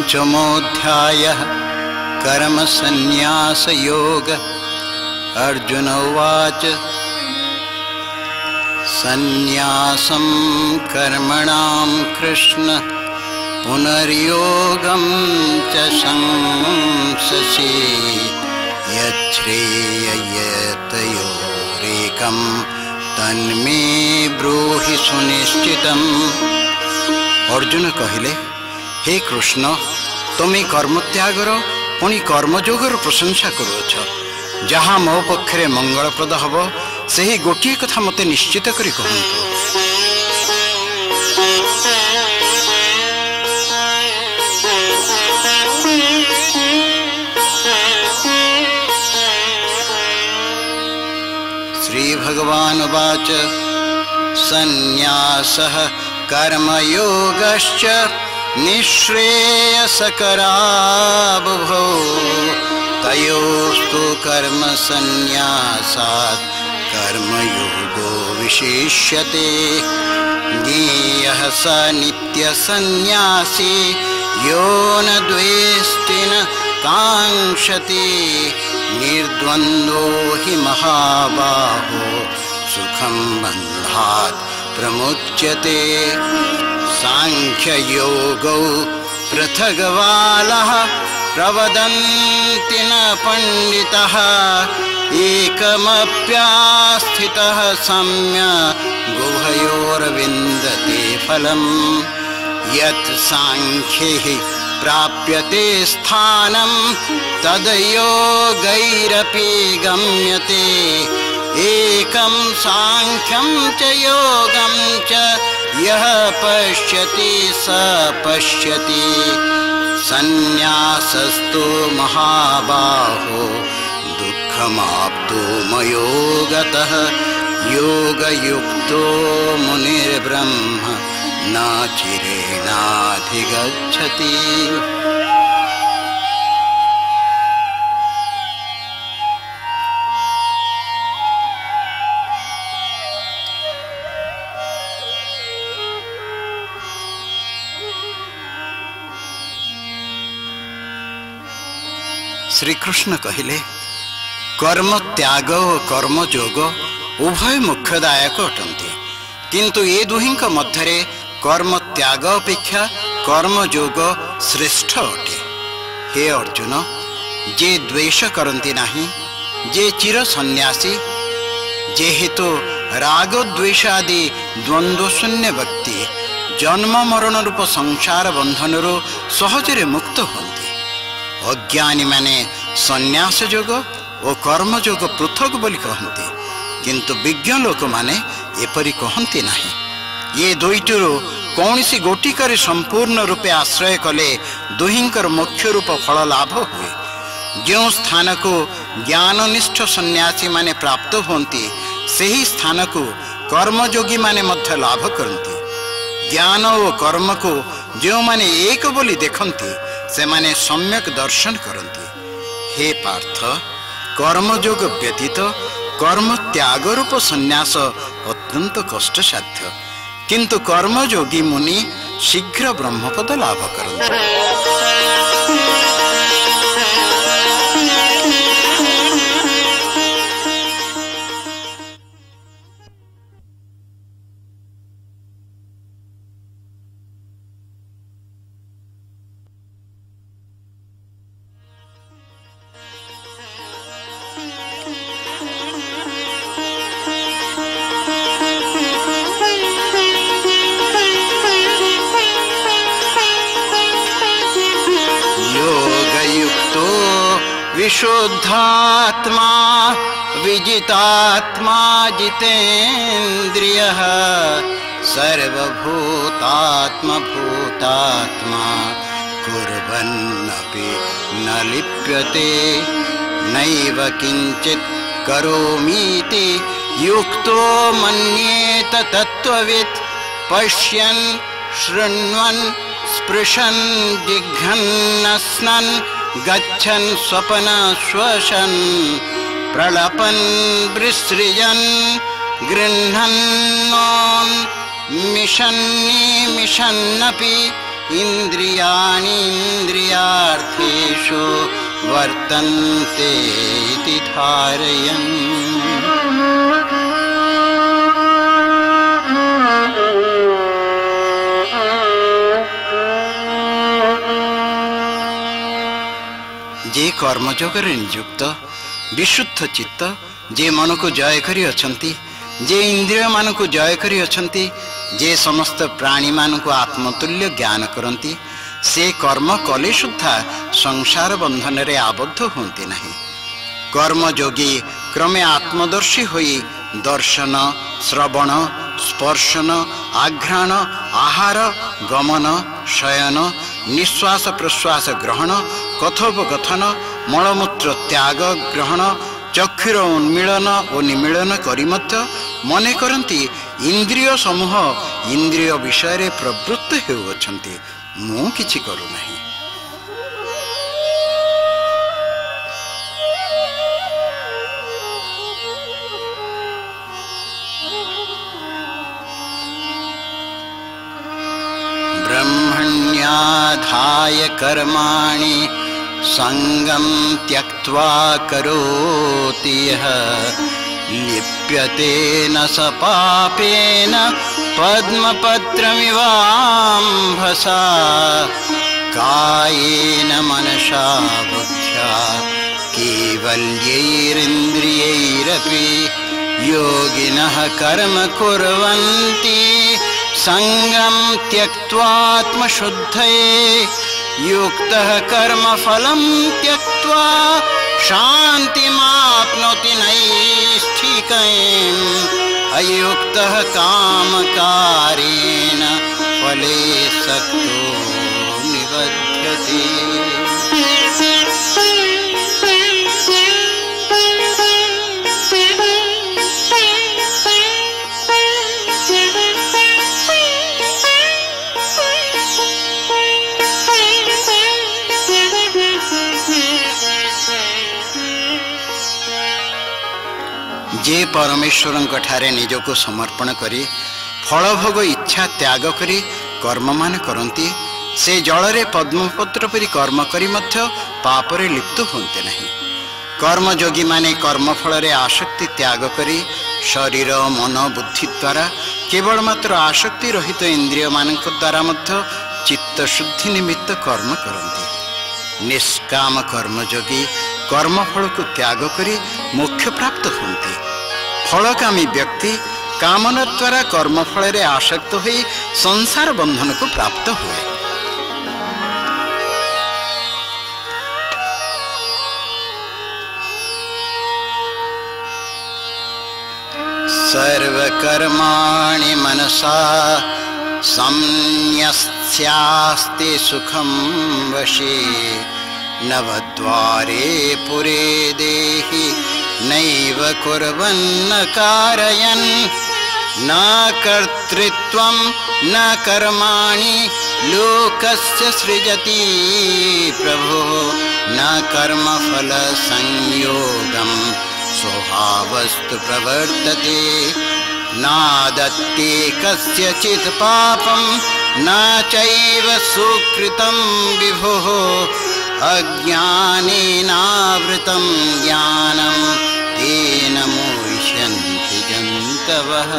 पंचमोऽध्यायः कर्मसन्न्यासयोग। अर्जुन उवाच सन्न्यासं कर्मणां कृष्ण पुनर्योगं च शंससि यच्छ्रेययतयोरेकं तन्मे ब्रूहि सुनिश्चितम्। अर्जुन कहिले, हे कृष्ण, तुम्हें कर्म त्यागर पुणी कर्मयोगर प्रशंसा करुछ। जहाँ मो पक्षरे मंगलप्रद हब सही गोटे कथा मते निश्चित करी कहंतु। श्री भगवान उवाच सन्न्यासः कर्मयोगश्च निःश्रेयसकरावुभौ तयोस्तु कर्मसन्न्यासात् कर्मयोगो विशिष्यते। ज्ञेयः स नित्यसन्न्यासी यो न द्वेष्टि न काङ्क्षति निर्द्वन्द्वो हि महाबाहो सुखं बन्धात् प्रमुच्यते। सांख्ययोगौ पृथग्बालः प्रवदन्ति न पंडितः एकमप्यास्थितः सम्यक् गुहयोर्विन्दते फलम्। यत् सांख्यैः प्राप्यते स्थानं तद्योगैरपि गम्यते। एकं सांख्यं च योगं च यः पश्यति स पश्यति। सन्न्यासस्तु महाबाहो दुःखमाप्तो मयो गतः योगयुक्तो मुनिर्ब्रह्म न चिरेणाधिगच्छति। श्री कृष्ण कहिले, कर्म त्याग और कर्म योग उभय मुख्यदायक अटंती, किंतु ये दुहिंक मध्यरे कर्म त्याग अपेक्षा कर्म योग श्रेष्ठ अटे। हे अर्जुन, जे द्वेष करती नाही, जे चिर सन्यासी, जेहेतु राग द्वेष आदि द्वंद्व शून्य व्यक्ति जन्म मरण रूप संसार बंधन सहजरे मुक्त होती। अज्ञानी माने सन्यास योग और कर्म योग पृथक बोली कहते, किंतु विज्ञ लोक माने एपरी कहते नहीं। ये दुईटर कौन सी गोटिकर संपूर्ण रूपे आश्रय कले दुहिंकर मुख्य रूप फल लाभ हुए। जो स्थान को ज्ञाननिष्ठ सन्यासी माने प्राप्त होती, सही स्थान को कर्मयोगी माने मध्य लाभ करती। ज्ञान और कर्म को जो माने एक बोली देखती, से माने सम्यक दर्शन करती। हे पार्थ, कर्मयोग व्यतीत कर्म त्याग रूप संन्यास अत्यंत कष्टसाध्य, किंतु कर्मयोगी मुनि शीघ्र ब्रह्मपद लाभ करते। विशुद्धात्मा विजितात्मा जितेन्द्रियः सर्वभूतात्मा भूतात्मा कुर्वन्नपि न लिप्यते। नैव किंचित् करोमीति युक्तो मन्येत तत्त्ववित् पश्यन् शृण्वन् स्पृशन् जिघ्रन्नस्नन् गच्छन् स्वपन श्वसन् प्रलपन् विसृजन् गृह्णन् मिशन्नपि इन्द्रियाणीन्द्रियार्थेषु वर्तन्ते इति धारयन्। जे कर्मयोगरे नियुक्त विशुद्ध चित्त, जे मन को जय करी अछंती, जे इंद्रिय मान को जय करी अछंती, जे समस्त प्राणी मान को आत्मतुल्य ज्ञान करती, से कर्म कले सुद्धा संसार बंधन रे आबद्ध होती नहीं। कर्मयोगी क्रमे आत्मदर्शी होई दर्शन, श्रवण, स्पर्शन, आघ्राण, आहार, गमन, शयन, निश्वास प्रश्वास ग्रहण, कथोपकथन, मलमूत्र त्याग ग्रहण, चक्षुर उन्मीलन और निमीलन करी मध्य मने करती इंद्रिय समूह इंद्रिय विषय रे प्रवृत्त हेउछंती, मु किछि करू नहीं। ब्रह्मण्याधाय कर्माणि संगं त्यक्त्वा करोति यः लिप्यते न स पापेन पद्मपत्रमिवाम्भसा कायेन मनसा बुद्ध्या केवल्यैरिन्द्रियैरपि योगिनः कर्म कुर्वन्ति संगं त्यक्त्वात्मशुद्धये युक्तः कर्मफलं त्यक्त्वा शान्तिमाप्नोति नैष्ठिकीम् अयुक्तः कामकारेण फले सक्तो निबध्यते। जे परमेश्वर ठारे निजको समर्पण करी फल भोग इच्छा त्याग करी कर्म मान करती, से जलरे पद्मपत्र परी कर्म करी मध्य पापरे लिप्त होते नहीं। कर्मयोगी माने कर्मफल रे आसक्ति त्याग करी शरीर मन बुद्धि द्वारा केवल मात्र आसक्ति रहित इंद्रिय मानक द्वारा मध्य चित्त शुद्धि निमित्त कर्म करती। निष्काम कर्मयोगी कर्मफल को त्याग करी मोक्ष प्राप्त होती। फलकामी व्यक्ति कामना द्वारा कर्मफल रे आसक्त होई संसार बंधन को प्राप्त हुए। सर्वकर्माणि मनसा संन्यस्यास्ते सुखं वशे नवद्वारे पुरे देहि नैव कुर्वन्न कारयन् न कर्तृत्वं न कर्माणि लोकस्य सृजति प्रभुः न कर्मफल संयोगं स्वभावस्तु प्रवर्तते नादत्ते कस्यचित् पापं न चैव सुकृतं विभुः अज्ञानेनावृतं ज्ञानं तेन मोह्यन्ति जन्तवः।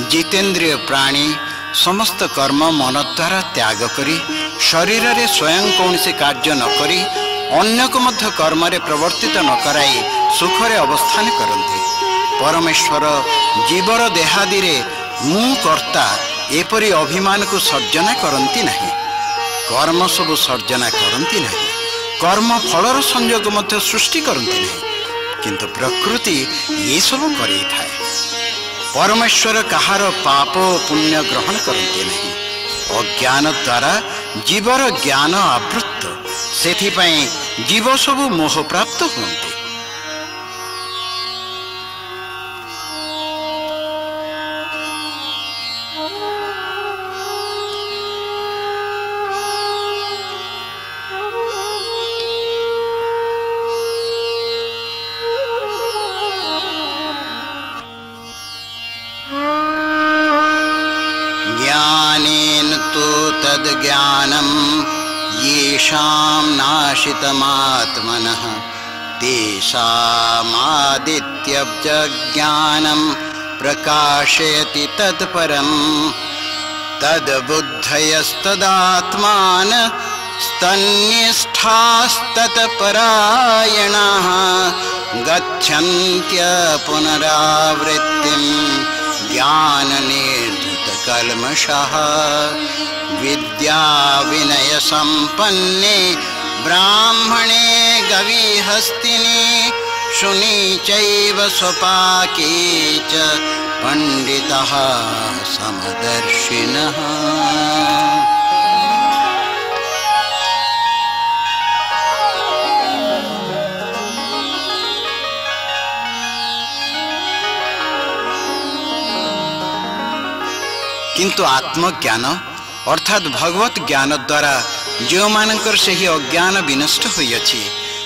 जितेन्द्रिय प्राणी समस्त कर्म मन द्वारा त्याग करी शरीर रे स्वयं कौन से कार्य न करी अन्य को मध्य कर्म रे प्रवर्तित न कराई सुखरे अवस्थान करते। परमेश्वर जीवर देहादि रे मु कर्ता एपरी अभिमान को सर्जना करती नहीं। कर्म सब सर्जना करती नहीं। कर्म फलर संयोग मध्य सृष्टि करती नहीं, किंतु प्रकृति ये सब करी थाए। परमेश्वर कहार पाप पुण्य ग्रहण करते नहीं। अज्ञान द्वारा जीवर ज्ञान आवृत्त, सेथिपाई जीव सबु मोह प्राप्त होते। तद्ज्ञानं येषां नाशितमात्मनः तेषामादित्यब्जज्ञानं प्रकाशयति तत्परम् तद्बुद्धयस्तदात्मान स्तन्निष्ठास्तत्परायणाः गच्छन्त्य पुनरावृत्तिं ज्ञाननिर्धृतकल्मषः विद्या विनयसम्पन्ने ब्राह्मणे गविहस्तिनि शुनि चैव स्वपाके च पंडितः समदर्शिनः। किंतु आत्मज्ञान अर्थात भगवत ज्ञान द्वारा जो मानकर सही अज्ञान विनष्ट होइछि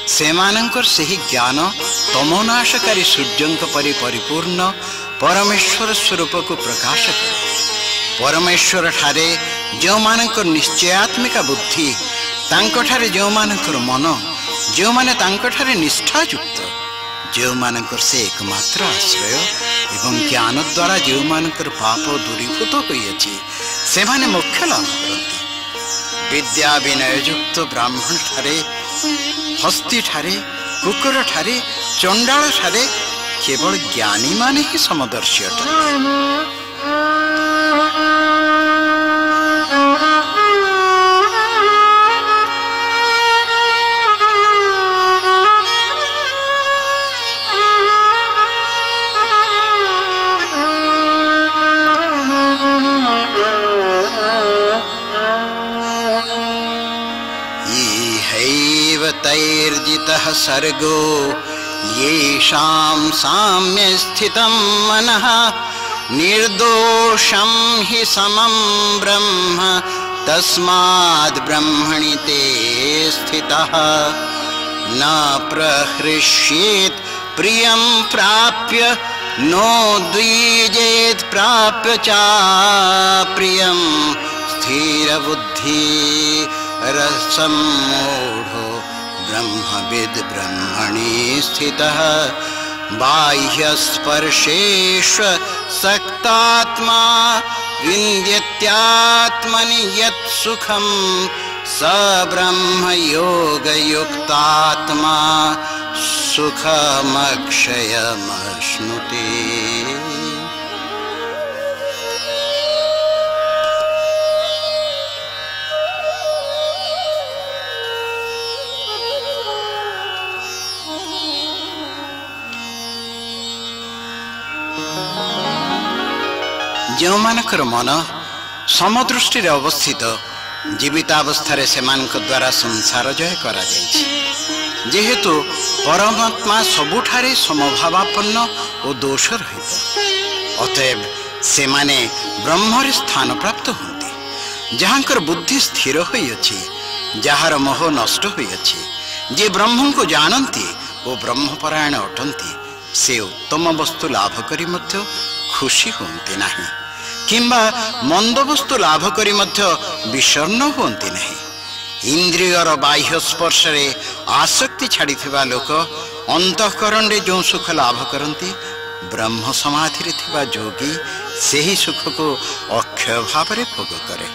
सेमानकर सही ज्ञान तमोनाशकारी सूर्यंक परि परिपूर्ण परमेश्वर स्वरूप को प्रकाश करे। परमेश्वर ठारे जो मानकर निश्चयात्मिका बुद्धि तांको ठारे जो मानकर मन जो माने तांको ठारे निष्ठायुक्त जो मानकर से एकमात्र आश्रय एवं ज्ञान द्वारा जो मानकर पाप दूरीभूत होइछि से माने मोक्ष लाभ करती। विद्या विनययुक्त ब्राह्मण ठारे हस्ती ठारे कुकुर ठारे चंडाल ठारे केवल ज्ञानी माने ही समदर्शी अटंती। तैर्जितः सर्गो येषां साम्य स्थितं मनः निर्दोषं हि समं ब्रह्म तस्माद् ब्रह्मणि ते स्थितः न प्रहृष्येत् प्रियं प्राप्य नो द्विजेत् प्राप्य चाप्रियं स्थिरबुद्धि रसमूढो ब्रह्मविद् ब्रह्मणि स्थितः बाह्यस्पर्शेषु सक्तात्मा विन्द्यत्यात्मनि यत् सुखं स ब्रह्मयोगयुक्तात्मा सुखमक्षयमश्नुते। जो मानकर मन समदृष्टि अवस्थित जीवितावस्था से द्वारा संसार जय करा जायछि। जेहेतु परमात्मा सबुठारे समभावापन्न और दोष रहित अतएव से माने ब्रह्मरे स्थान प्राप्त होते। जहाँकर बुद्धि स्थिर होइछि जार मोह नष्ट होइछि जे ब्रह्म को जानती और ब्रह्मपरायण अटंती से उत्तम वस्तु लाभ करी मध्य खुशी होती नहीं किंबा मंद वस्तु लाभ करी मध्य विषण्ण होती नहीं। इंद्रियर बाह्य स्पर्श रे आसक्ति छाड़ी थिबा लोक अंतःकरण रे जो सुख लाभ करती ब्रह्म समाधि रे थिबा जोगी सेही सुख को अक्षय भाव रे भोग करे।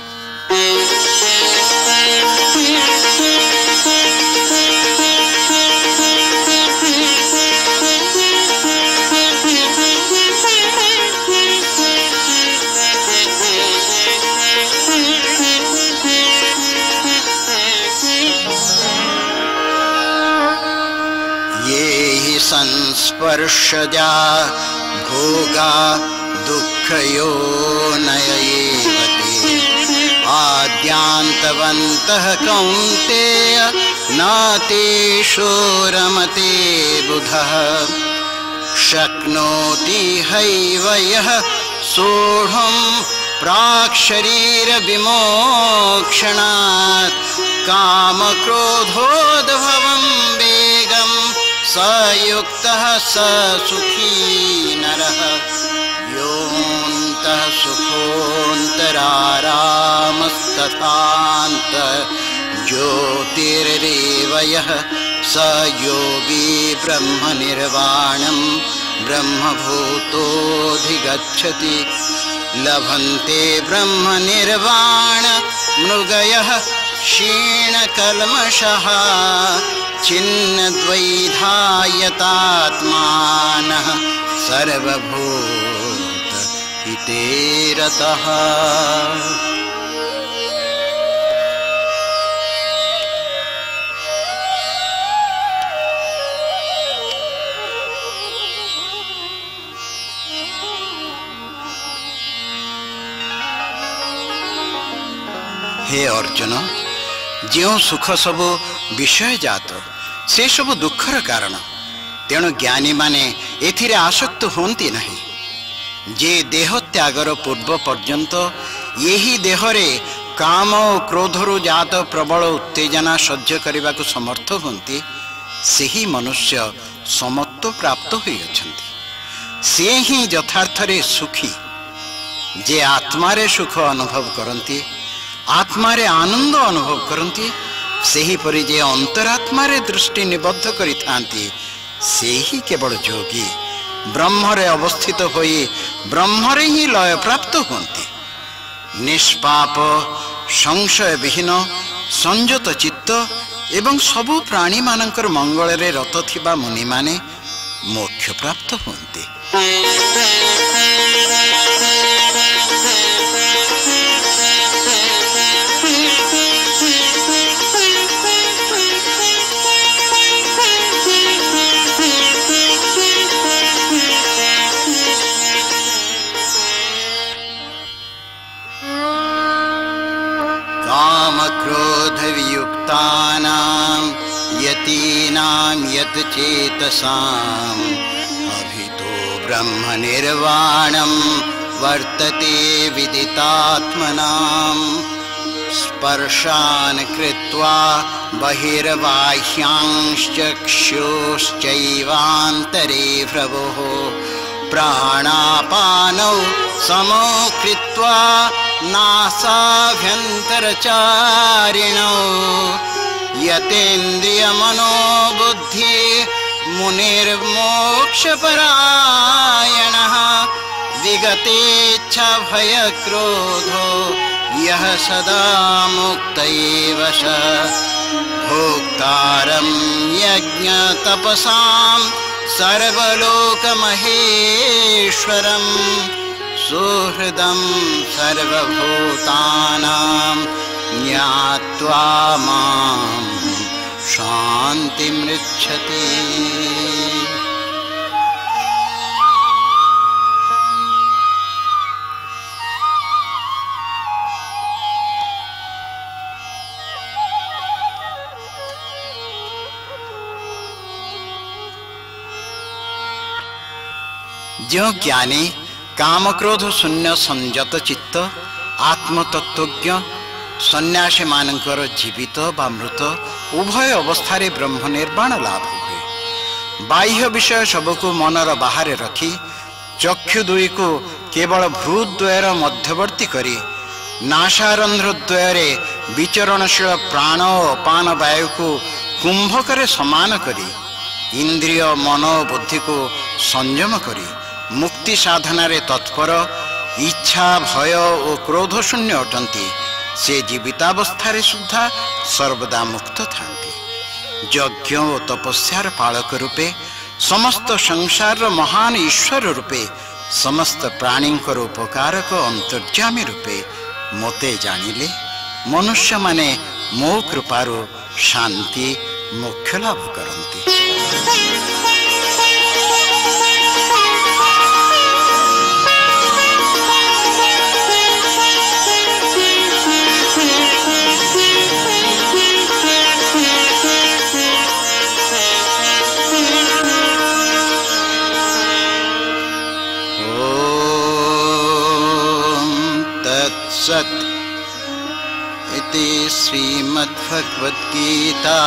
संस्पर्शजा भोगा दुःखयो नयेवते आद्यान्तवन्तः कौन्तेय न तेषु रमते बुधः शक्नोति हैव यः सोढुं प्राक्शरीर विमोक्षणात् कामक्रोधोद्भवं वेगं सयुक्तः स सुखी नरः योऽन्तः सुखोऽन्तरारामस्तु तथान्त ज्योतिरेव यः स योगी ब्रह्मनिर्वाणं ब्रह्मभूतोऽधिगच्छति। लभन्ते ब्रह्मनिर्वाण मृगयः क्षीणकल्मषः छिन्नद्वैधायतात्मानः सर्वभूत हिते रतः। हे अर्जुन, जो सुख सब विषय जात से सब दुखर कारण, तेणु ज्ञानी माने एथिरे आसक्त होती नहीं। जे देह त्यागर पूर्व पर्यंत यही देहरे काम और क्रोधरु जात प्रबल उत्तेजना सह्य करने को समर्थ होती, सेही मनुष्य समत्व प्राप्त हुई अछंती। से ही यथार्थरे सुखी। जे आत्मारे सुख अनुभव करती, आत्मारे आनंद अनुभव करती, सेही परि जे अंतरात्मारे दृष्टि निबद्ध करिथांती, सेही केवल योगी ब्रह्मरे अवस्थित होई ब्रह्मरे ही लय प्राप्त होती। निष्पाप संशय विहीन संयत चित्त एवं सबु प्राणी मानकर मंगल रे रत थिबा मुनि माने मोक्ष प्राप्त होती। क्रोध वियुक्तानां यतीनां यतचेतसाम् अभितो ब्रह्म निर्वाणं वर्तते विदितात्मनां। स्पर्शान् कृत्वा बहिर्बाह्यांश्चक्षुश्चैवान्तरे भ्रवोः प्राणापानौ समो कृत्वा नासाभ्यन्तरचारिणौ यतेन्द्रियमनोबुद्धि मुनिर्मोक्षपरायणः विगतेच्छा भयक्रोधो यः सदा मुक्त एव स भोक्तारं यज्ञतपसां सर्वलोकमहेश्वरम् सुहृदं सर्वभूतानां ज्ञात्वा मां शान्तिमृच्छति। जो ज्ञानी काम क्रोध शून्य संयत चित्त आत्मतत्वज्ञ सन्यासी मानकर जीवित बा मृत उभय अवस्था ब्रह्म निर्वाण लाभ हुए। बाह्य विषय सबको मनर बाहर रखी चक्षु दुई को केवल भ्रूद्वयर मध्यवर्ती करी नासारंध्र द्वୟରେ विचरणशील प्राण अपान वायु को कुंभकर समान करी इंद्रिय मन बुद्धि को संयम करी मुक्ति साधना रे तत्पर इच्छा भय और क्रोध शून्य अटंती। से जीवितावस्था सुधा सर्वदा मुक्त थांती। यज्ञ और तपस्यार पालक रूपे समस्त संसार महान ईश्वर रूपे समस्त प्राणी उपकारक अंतर्यामी रूपे मोते जानिले मनुष्य माने मो कृपारो शांति मोक्ष लाभ करती। सत् इति श्रीमद्भगवद्गीता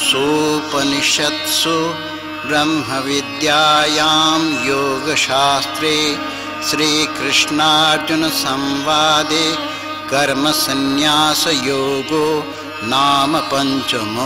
सोपनिषत्सु ब्रह्मविद्यायां योगशास्त्रे श्रीकृष्णार्जुन संवादे कर्म संन्यास योगो नाम पंचमोऽध्यायः।